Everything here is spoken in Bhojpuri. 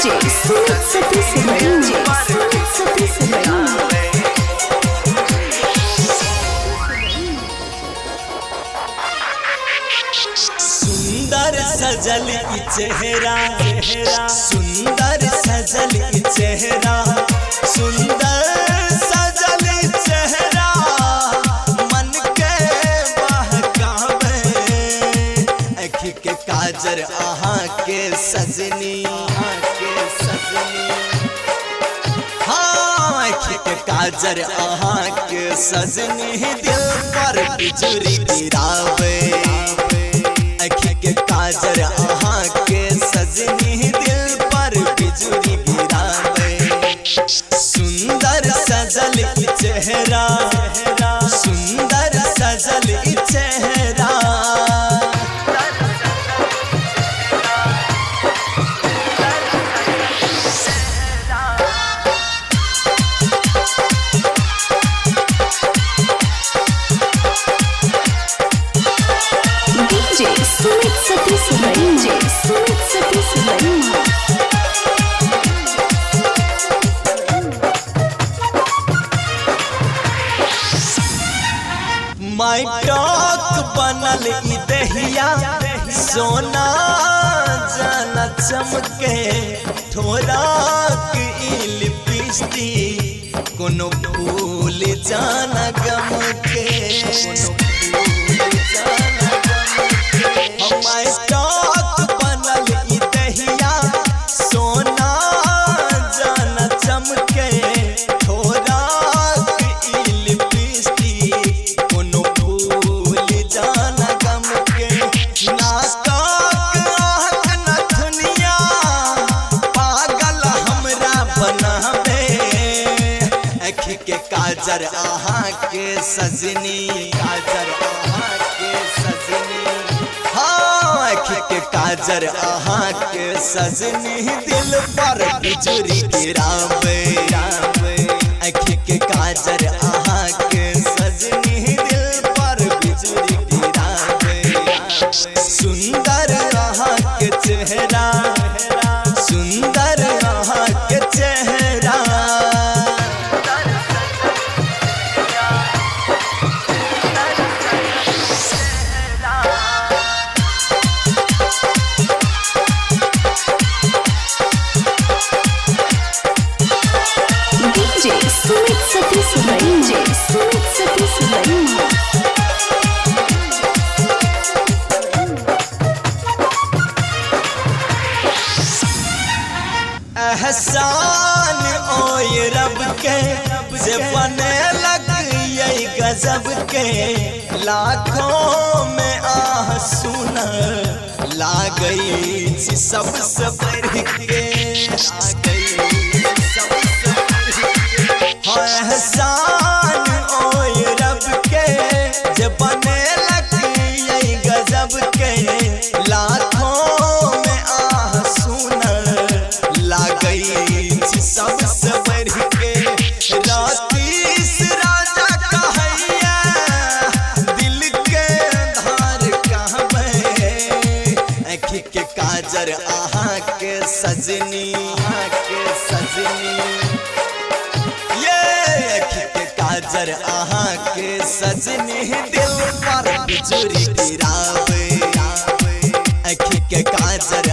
DJ Sumit Satish DJ Sumit Satish सुंदर सजल चेहरा सुंदर सजल चेहरा सुंदर सजल चेहरा मन के बहकावे आँखि के काजर आहा के सजनी हाँ आँखि के काजर आहा के सजनी दिल पर बिजुरी गिरावे के काजर आहा के सजनी दिल पर बिजुरी गिरावे सुंदर सजल चेहरा सुंदर सजल चेहरा DJ Sumit Satish DJ Sumit Satish माई टॉक बनल ई दहिया सोना जाना चमके ठोराक ई लिपस्टिक कोनो फूल जाना गम के माई टॉक बनल ई दहिया सोना जाना चमके ठोराक ई लिपस्टिक कोनो फूल जाना गम के नाकाक आहक नथुनिया पागल हमरा बनावे आँखि के काजर आहा के सजनी काजर आहा के सजनी हाँ आँखि के काजर आहा के सजनी दिल पर बिजुरी गिरावे आँखि के काजर आहा के सजनी दिल पर बिजुरी गिरावे सुंदर आहा के चेहरा सुंदर आहा के चेहरा DJ Sumit Satish DJ Sumit Satish एहसान ओए रब के जे बने लग यही गजब के लाखों में आह सुना लागई सबसे बढ़ के हाँ एहसान ओए रब के जे बने लग यही गजब के लाखों में आह सुना लागई सबसे बढ़ के रातीस राजा कहैया दिल के धार कहबे आँखि के काजर आहा के सजनी ये आँखि के काजर आहा के सजनी दिल पर बिजुरी गिरावे आँखि के काजर